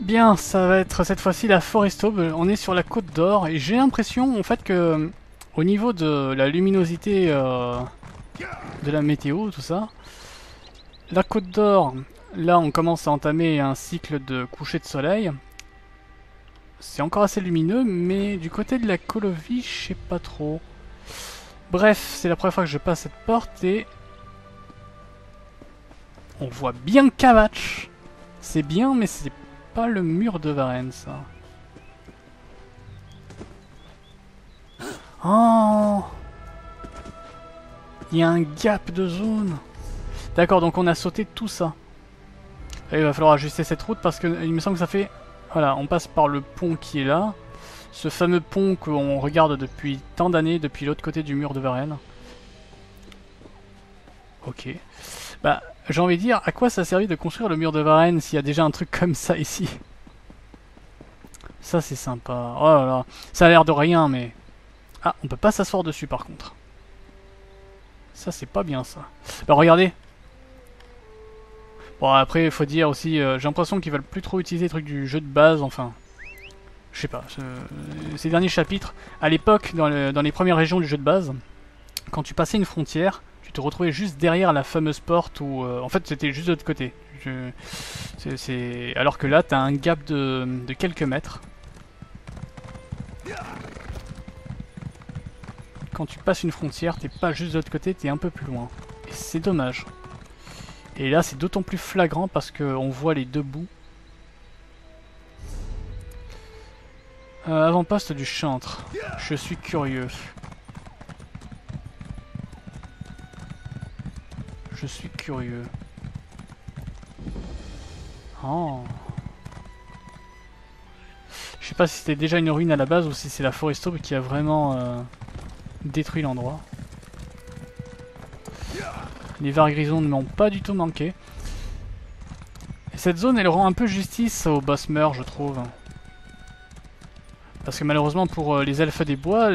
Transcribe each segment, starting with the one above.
Bien, ça va être cette fois-ci la Forest Aube. On est sur la Côte d'Or et j'ai l'impression en fait que au niveau de la luminosité de la météo, tout ça, la Côte d'Or, là on commence à entamer un cycle de coucher de soleil. C'est encore assez lumineux, mais du côté de la Colovie, je sais pas trop. Bref, c'est la première fois que je passe cette porte et on voit bien Cavatch. C'est bien, mais c'est pas le mur de Varennes, ça. Oh! Il y a un gap de zone. D'accord, donc on a sauté tout ça. Et il va falloir ajuster cette route parce que il me semble que ça fait... Voilà, on passe par le pont qui est là. Ce fameux pont qu'on regarde depuis tant d'années, depuis l'autre côté du mur de Varennes. Ok. Bah, j'ai envie de dire, à quoi ça a servi de construire le mur de Varennes s'il y a déjà un truc comme ça ici? Ça c'est sympa. Oh là là, ça a l'air de rien, mais... Ah, on peut pas s'asseoir dessus par contre. Ça c'est pas bien ça. Bah regardez. Bon après, il faut dire aussi, j'ai l'impression qu'ils veulent plus trop utiliser les trucs du jeu de base, enfin... Je sais pas, ces derniers chapitres, à l'époque, dans les premières régions du jeu de base, quand tu passais une frontière, tu te retrouvais juste derrière la fameuse porte où... en fait, c'était juste de l'autre côté. Alors que là, t'as un gap de quelques mètres. Quand tu passes une frontière, t'es pas juste de l'autre côté, t'es un peu plus loin. Et c'est dommage. Et là, c'est d'autant plus flagrant parce qu'on voit les deux bouts. Avant-poste du chantre. Je suis curieux. Je suis curieux. Oh. Je sais pas si c'était déjà une ruine à la base ou si c'est la Forest Aube qui a vraiment détruit l'endroit. Les vers grisons ne m'ont pas du tout manqué. Et cette zone, elle rend un peu justice au Bosmer, je trouve. Parce que malheureusement pour les elfes des bois,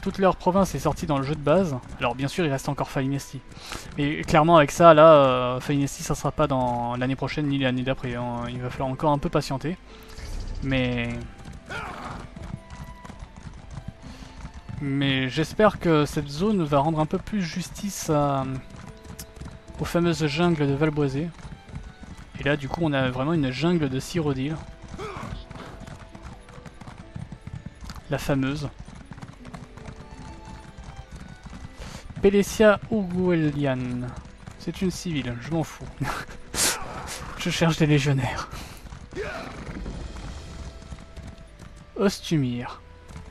toute leur province est sortie dans le jeu de base. Alors bien sûr, il reste encore Falinesti. Mais clairement avec ça, là, Falinesti, ça sera pas dans l'année prochaine ni l'année d'après. Hein. Il va falloir encore un peu patienter. Mais j'espère que cette zone va rendre un peu plus justice aux fameuses jungles de Valboisé. Et là, du coup, on a vraiment une jungle de Cyrodiil. La fameuse. Pelessia Uguelian. C'est une civile, je m'en fous. Je cherche des légionnaires. Ostumir.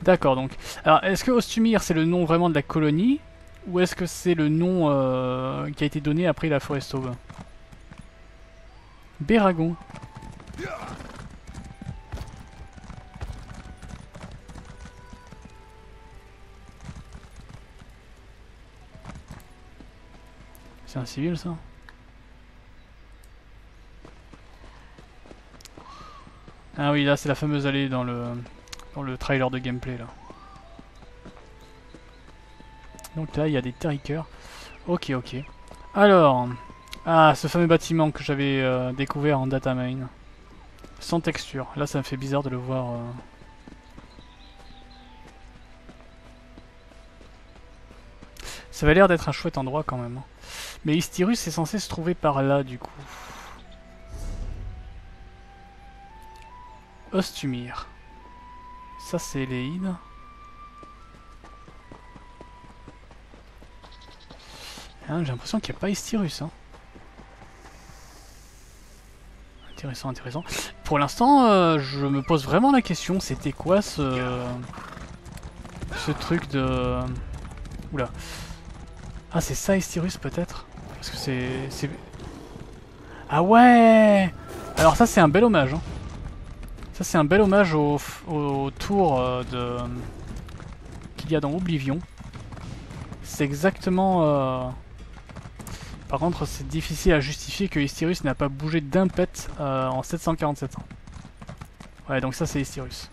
D'accord, donc. Alors, est-ce que Ostumir, c'est le nom vraiment de la colonie? Ou est-ce que c'est le nom qui a été donné après la Forest Aube? Béragon. C'est un civil, ça? Ah oui, là, c'est la fameuse allée dans le trailer de gameplay, là. Donc là, il y a des terriqueurs. Ok, ok. Alors... Ah, ce fameux bâtiment que j'avais découvert en datamine. Sans texture. Là, ça me fait bizarre de le voir... Ça avait l'air d'être un chouette endroit, quand même. Mais Istyrus est censé se trouver par là, du coup. Ostumir. Ça, c'est Léide. Hein, j'ai l'impression qu'il n'y a pas Istyrus. Hein. Intéressant, intéressant. Pour l'instant, je me pose vraiment la question, c'était quoi ce truc de... Oula. Ah, c'est ça Istyrus peut-être? Parce que c'est... Ah ouais! Alors ça, c'est un bel hommage. Hein. Ça, c'est un bel hommage au tour qu'il y a dans Oblivion. C'est exactement... Par contre, c'est difficile à justifier que Istyrus n'a pas bougé d'un pet en 747 ans. Ouais, donc ça, c'est Istyrus.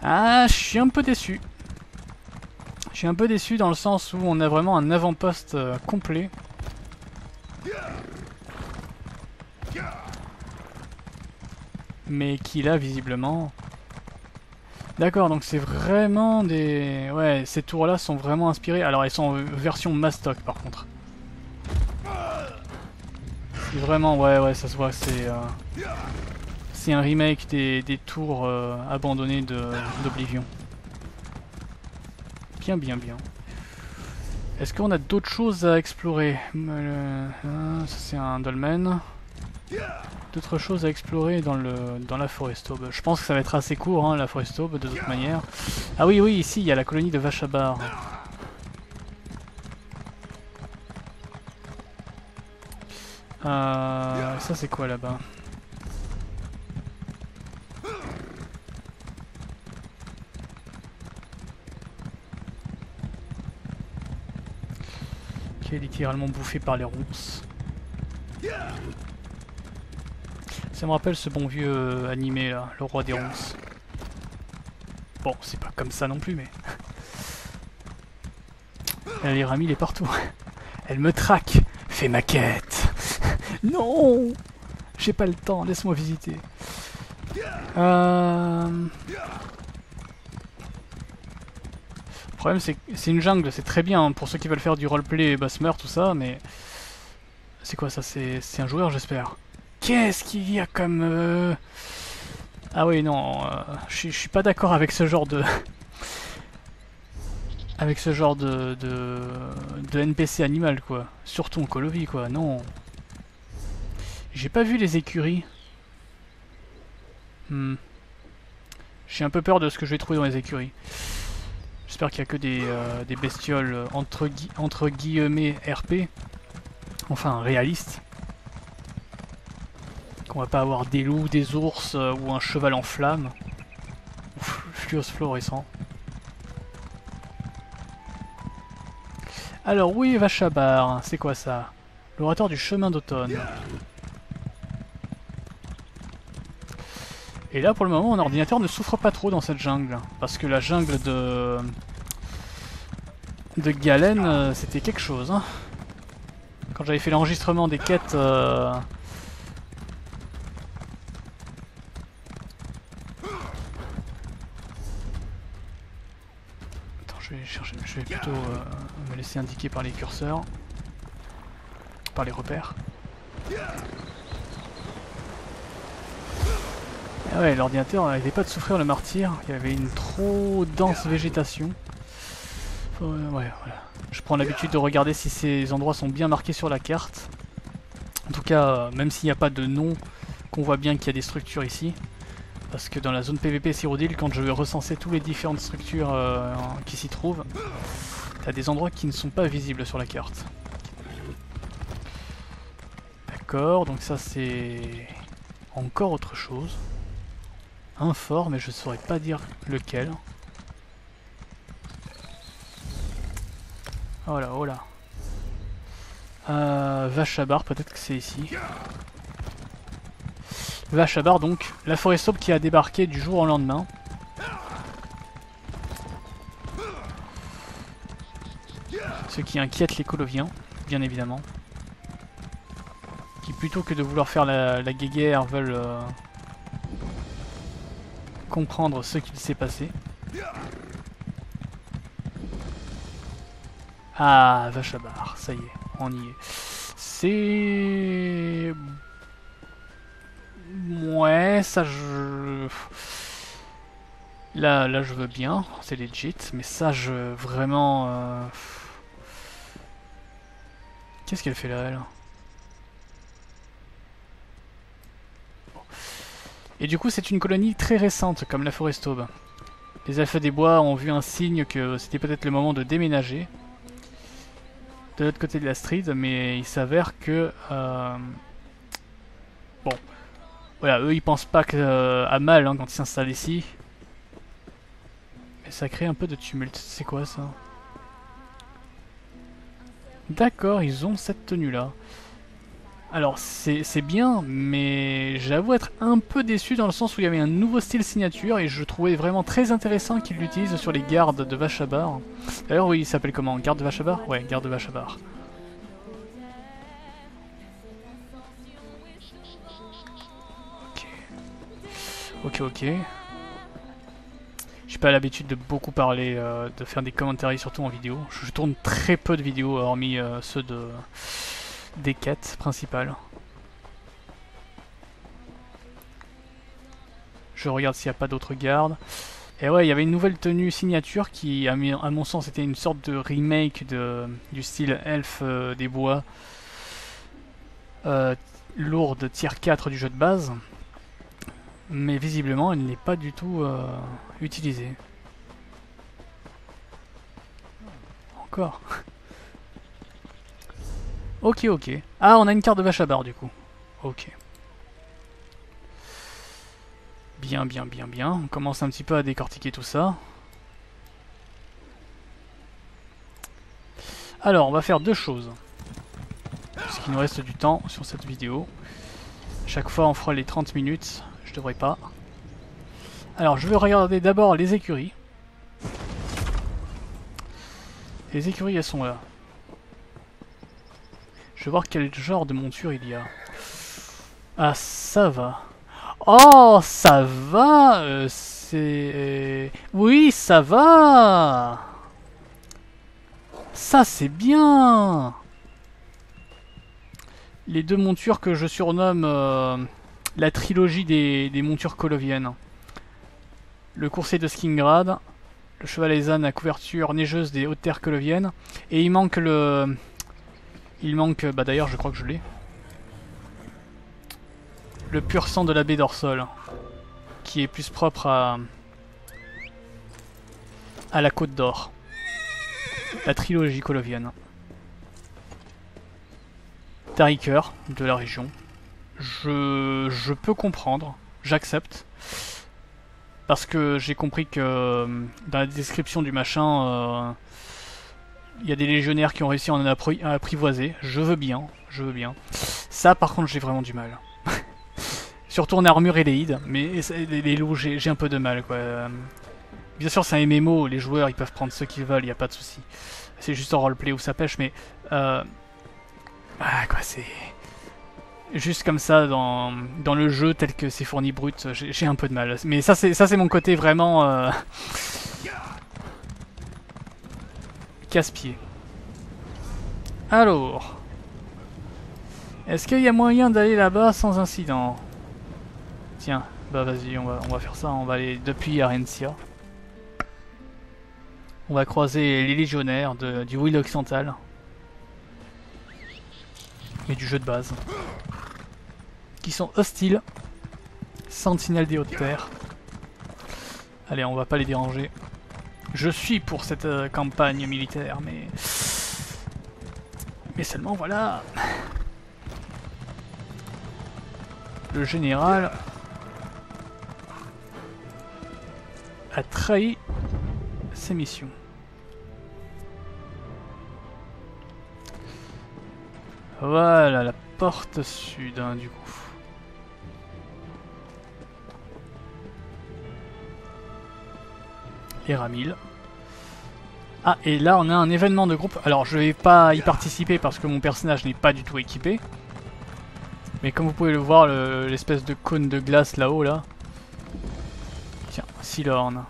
Ah, je suis un peu déçu. Je suis un peu déçu dans le sens où on a vraiment un avant-poste complet. mais qui là, visiblement... D'accord, donc c'est vraiment des... Ouais, ces tours-là sont vraiment inspirées. Alors, elles sont en version Mastoc, par contre. C'est vraiment... Ouais, ça se voit, c'est... C'est un remake des tours abandonnées d'Oblivion. Bien. Est-ce qu'on a d'autres choses à explorer? Ça c'est un dolmen. D'autres choses à explorer dans la Forest Aube. Je pense que ça va être assez court, hein, la Forest Aube, de toute manière. Ah oui, ici, il y a la colonie de Vachabar. Ça c'est quoi là-bas? Qui est littéralement bouffé par les ronces. Ça me rappelle ce bon vieux animé là, le roi des ronces. Bon, c'est pas comme ça non plus, mais... Elle est partout. Elle me traque. Fais ma quête. Non, j'ai pas le temps, laisse-moi visiter. Le problème c'est que c'est une jungle, c'est très bien hein, pour ceux qui veulent faire du roleplay Basmer, tout ça, mais... C'est quoi ça? C'est un joueur, j'espère. Qu'est-ce qu'il y a comme... Ah oui, non, je suis pas d'accord avec ce genre de... avec ce genre de NPC animal, quoi. Surtout en Call of Duty, quoi, non. J'ai pas vu les écuries. J'ai un peu peur de ce que je vais trouver dans les écuries. J'espère qu'il y a que des bestioles entre guillemets RP. Enfin, réalistes. Qu'on va pas avoir des loups, des ours ou un cheval en flammes. Ou fluos fluorescent. Alors, oui, Vachabar, c'est quoi ça? L'orateur du chemin d'automne. Et là, pour le moment, mon ordinateur ne souffre pas trop dans cette jungle. Parce que la jungle de Galen, c'était quelque chose. Hein. Quand j'avais fait l'enregistrement des quêtes... Attends, je vais chercher... Je vais plutôt me laisser indiquer par les curseurs. Par les repères. Ah ouais, l'ordinateur n'arrêtait pas de souffrir le martyr. Il y avait une trop dense végétation. Ouais, voilà. Je prends l'habitude de regarder si ces endroits sont bien marqués sur la carte. En tout cas, même s'il n'y a pas de nom, qu'on voit bien qu'il y a des structures ici. Parce que dans la zone PVP Cyrodiil, quand je vais recenser toutes les différentes structures qui s'y trouvent, t'as des endroits qui ne sont pas visibles sur la carte. D'accord, donc ça c'est encore autre chose. Un fort, mais je saurais pas dire lequel. Oh là, oh là. Vachabar, peut-être que c'est ici. Vachabar, donc, la Forest Aube qui a débarqué du jour au lendemain. Ce qui inquiète les Coloviens, bien évidemment. Qui, plutôt que de vouloir faire la guéguerre, veulent comprendre ce qu'il s'est passé. Ah, Vachabar, ça y est, on y est. C'est... Ouais, ça je... Là je veux bien, c'est legit, mais ça je... Vraiment... Qu'est-ce qu'elle fait là, elle? Et du coup, c'est une colonie très récente, comme la Forest Aube. Les Elfes des Bois ont vu un signe que c'était peut-être le moment de déménager de l'autre côté de la street, mais il s'avère que... Bon, voilà, eux ils pensent pas à mal hein, quand ils s'installent ici. Mais ça crée un peu de tumulte, c'est quoi ça? D'accord, ils ont cette tenue-là. Alors c'est bien, mais j'avoue être un peu déçu dans le sens où il y avait un nouveau style signature et je trouvais vraiment très intéressant qu'ils l'utilisent sur les gardes de Vachabar. D'ailleurs oui, il s'appelle comment? Garde de Vachabar? Ouais, garde de Vachabar. Ok. Ok, ok. J'ai pas l'habitude de beaucoup parler, de faire des commentaires surtout en vidéo. Je tourne très peu de vidéos, hormis ceux des quêtes principales. Je regarde s'il n'y a pas d'autres gardes. Et ouais, il y avait une nouvelle tenue signature qui, à mon sens, était une sorte de remake du style elfe des bois. Lourde tier 4 du jeu de base. Mais visiblement, elle n'est pas du tout utilisée. Encore. Ok, ok. Ah, on a une carte de vache à barre du coup. Ok. Bien, bien, bien, bien. On commence un petit peu à décortiquer tout ça. Alors, on va faire deux choses. Parce qu'il nous reste du temps sur cette vidéo. Chaque fois, on fera les 30 minutes. Je devrais pas. Alors, je vais regarder d'abord les écuries. Les écuries, elles sont là. Je vais voir quel genre de monture il y a. Ah, ça va. Oh, ça va. C'est... Oui, ça va. Ça, c'est bien. Les deux montures que je surnomme la trilogie des montures coloviennes. Le coursier de Skingrad, le cheval à couverture neigeuse des hautes terres coloviennes, et il manque le... Il manque, bah d'ailleurs je crois que je l'ai. Le pur sang de la baie d'Orsol, qui est plus propre à la Côte d'Or. La trilogie colovienne. Tariker, de la région. Je peux comprendre, j'accepte. Parce que j'ai compris que dans la description du machin, il y a des légionnaires qui ont réussi à en apprivoiser. Je veux bien, je veux bien. Ça par contre j'ai vraiment du mal. Surtout en armure Eléide, mais les loups j'ai un peu de mal quoi. Bien sûr c'est un MMO, les joueurs ils peuvent prendre ce qu'ils veulent, il n'y a pas de souci. C'est juste en roleplay où ça pêche, mais... Ah quoi c'est... Juste comme ça, dans le jeu tel que c'est fourni brut, j'ai un peu de mal. Mais ça c'est mon côté vraiment... casse-pied. Alors... Est-ce qu'il y a moyen d'aller là-bas sans incident? Tiens, bah vas-y, on va faire ça, on va aller depuis Arencia. On va croiser les légionnaires du Will Occidental. Et du jeu de base. Qui sont hostiles. Sentinelles des hautes terres. Allez, on va pas les déranger. Je suis pour cette campagne militaire, mais... Mais seulement voilà... Le général... a trahi ses missions. Voilà, la porte sud, hein, du coup. Et Ramil. Ah, et là on a un événement de groupe. Alors je vais pas y participer parce que mon personnage n'est pas du tout équipé. Mais comme vous pouvez le voir, l'espèce de cône de glace là-haut, là. Tiens, Silorn.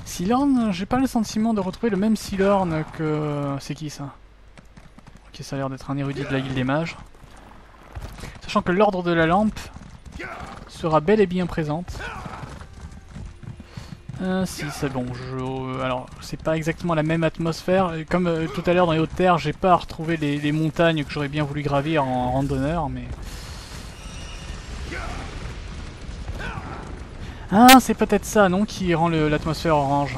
Silorn, j'ai pas le sentiment de retrouver le même Silorn que... C'est qui ça? Ok, ça a l'air d'être un érudit de la guilde des mages. Sachant que l'ordre de la lampe sera bel et bien présente. Si, c'est bon. Alors, c'est pas exactement la même atmosphère. Comme tout à l'heure dans les hautes terres, j'ai pas retrouvé les montagnes que j'aurais bien voulu gravir en randonneur, mais... Ah, c'est peut-être ça, non, qui rend l'atmosphère orange.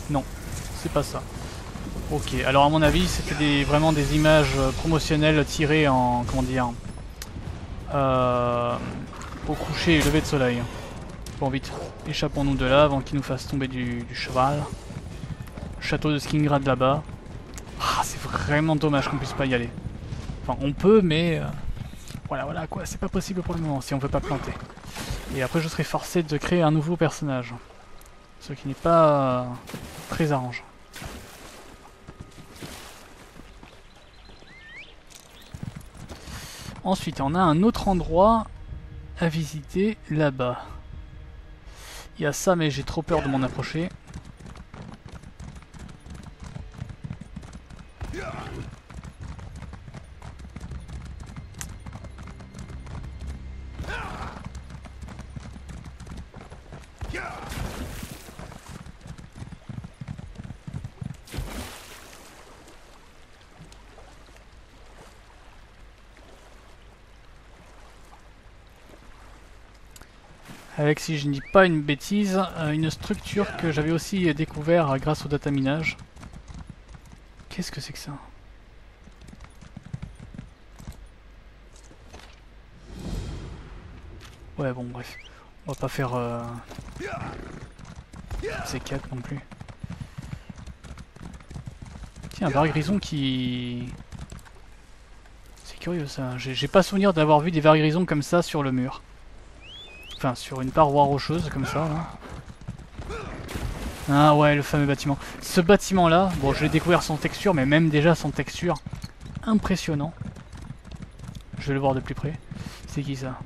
Non, c'est pas ça. Ok, alors à mon avis, c'était vraiment des images promotionnelles tirées en... Comment dire, au coucher et lever de soleil. Bon, vite, échappons-nous de là avant qu'il nous fasse tomber du cheval. Château de Skingrad là-bas. Ah, c'est vraiment dommage qu'on puisse pas y aller. Enfin, on peut, mais... Voilà quoi, c'est pas possible pour le moment si on veut pas planter. Et après, je serai forcé de créer un nouveau personnage. Ce qui n'est pas très arrangeant. Ensuite, on a un autre endroit à visiter là-bas. Il y a ça, mais j'ai trop peur de m'en approcher. Avec, si je ne dis pas une bêtise, une structure que j'avais aussi découvert grâce au data minage. Qu'est-ce que c'est que ça? Ouais, bon, bref. On va pas faire ces 4 non plus. Tiens, un ver grison qui... C'est curieux ça. J'ai pas souvenir d'avoir vu des vers grisons comme ça sur le mur. Enfin, sur une paroi rocheuse comme ça, là. Ah ouais, le fameux bâtiment. Ce bâtiment-là, bon, je l'ai découvert sans texture, mais même déjà sans texture, impressionnant. Je vais le voir de plus près. C'est qui ça?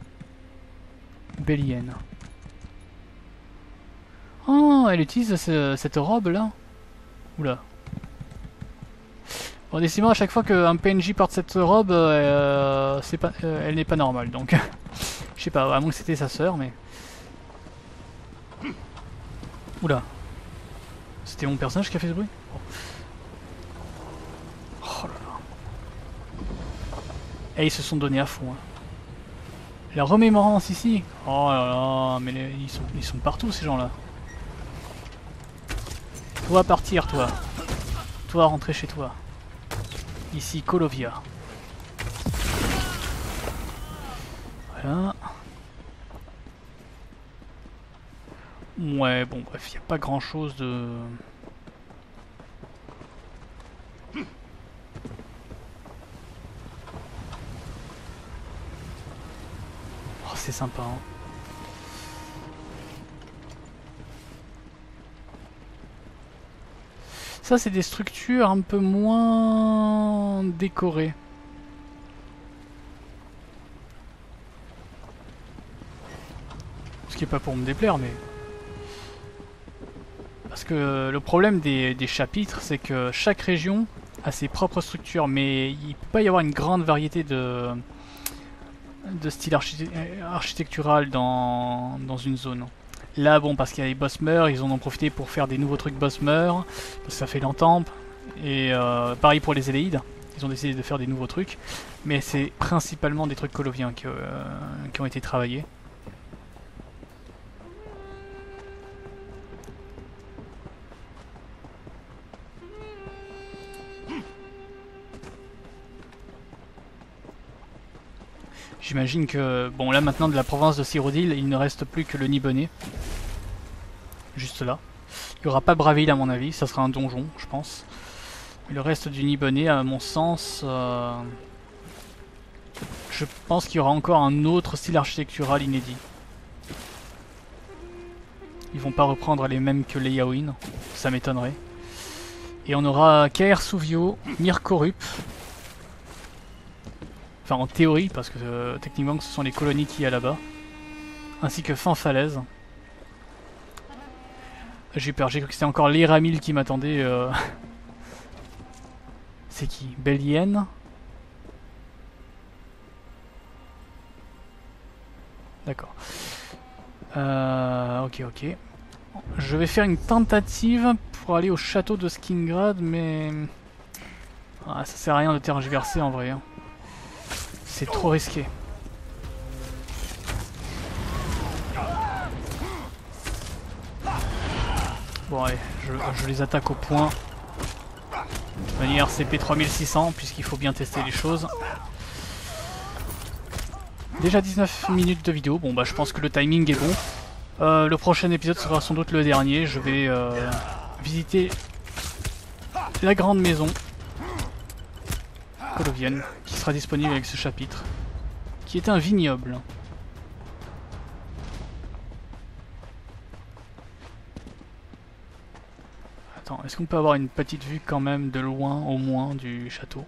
Bellienne. Oh, elle utilise cette robe-là. Oula. Bon, décidément, à chaque fois qu'un PNJ porte cette robe, elle n'est pas normale, donc... Je sais pas, à moins que c'était sa sœur, mais... Oula. C'était mon personnage qui a fait ce bruit? Oh là là. Et ils se sont donnés à fond. Hein. La remémorance ici. Oh là là, mais ils sont partout ces gens-là. Toi partir, toi. Toi rentrer chez toi. Ici, Colovia. Voilà. Ouais, bon, bref, il n'y a pas grand chose de... Oh, c'est sympa, hein. Ça, c'est des structures un peu moins décorées. Ce qui est pas pour me déplaire, mais... Parce que le problème des chapitres, c'est que chaque région a ses propres structures, mais il peut pas y avoir une grande variété de style architectural dans une zone. Là, bon, parce qu'il y a les boss meurent, ils en ont profité pour faire des nouveaux trucs boss meurent, parce que ça fait longtemps. Et pareil pour les Éléides, ils ont décidé de faire des nouveaux trucs, mais c'est principalement des trucs coloviens qui ont été travaillés. J'imagine que, bon là maintenant de la province de Cyrodiil, il ne reste plus que le Nibonnet. Juste là. Il n'y aura pas Bravil à mon avis, ça sera un donjon, je pense. Mais le reste du Nibonnet, à mon sens, je pense qu'il y aura encore un autre style architectural inédit. Ils vont pas reprendre les mêmes que les Yaoin, ça m'étonnerait. Et on aura Kaer Souvio, Mirkorup. Enfin en théorie, parce que techniquement ce sont les colonies qu'il y a là-bas. Ainsi que Fanfalaise. J'ai eu peur, j'ai cru que c'était encore l'Iramil qui m'attendait. C'est qui? Bellienne. D'accord. Ok, ok. Je vais faire une tentative pour aller au château de Skingrad, mais... Ah, ça sert à rien de tergiverser en vrai. Hein. C'est trop risqué. Bon allez, je les attaque au point. De manière CP 3600, puisqu'il faut bien tester les choses. Déjà 19 minutes de vidéo, bon bah je pense que le timing est bon. Le prochain épisode sera sans doute le dernier. Je vais visiter la grande maison colovienne, qui sera disponible avec ce chapitre, qui est un vignoble. Attends, est-ce qu'on peut avoir une petite vue quand même de loin, au moins, du château?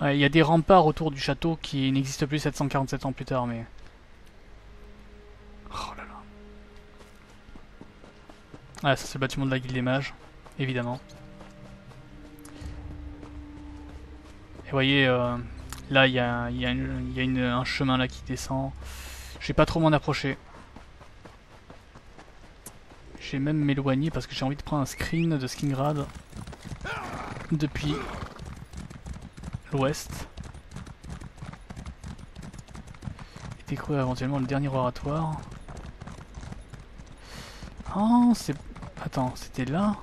Ouais, il y a des remparts autour du château qui n'existent plus 747 ans plus tard, mais... Oh là là. Ah, ça c'est le bâtiment de la Guilde des Mages, évidemment. Et vous voyez, là il y a, un chemin là qui descend. Je vais pas trop m'en approcher. Je vais même m'éloigner parce que j'ai envie de prendre un screen de Skingrad depuis l'ouest. Et découvrir éventuellement le dernier oratoire. Oh, c'est... Attends, c'était là?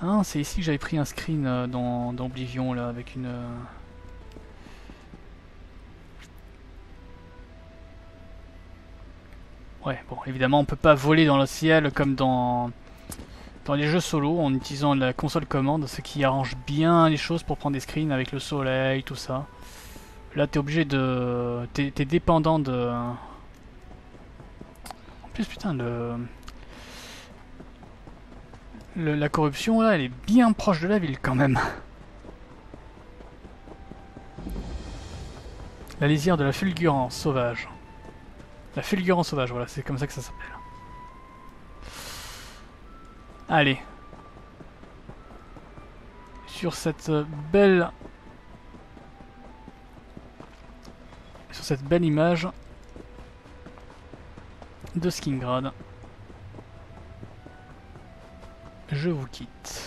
Ah, c'est ici que j'avais pris un screen dans Oblivion, là, avec une... Ouais, bon, évidemment, on peut pas voler dans le ciel comme dans les jeux solo, en utilisant la console commande, ce qui arrange bien les choses pour prendre des screens avec le soleil, tout ça. Là, t'es obligé de... T'es dépendant de... En plus, putain, la corruption, là, elle est bien proche de la ville, quand même. La lisière de la fulgurance sauvage. La fulgurance sauvage, voilà, c'est comme ça que ça s'appelle. Allez. Sur cette belle... Sur cette belle image de Skingrad, je vous quitte.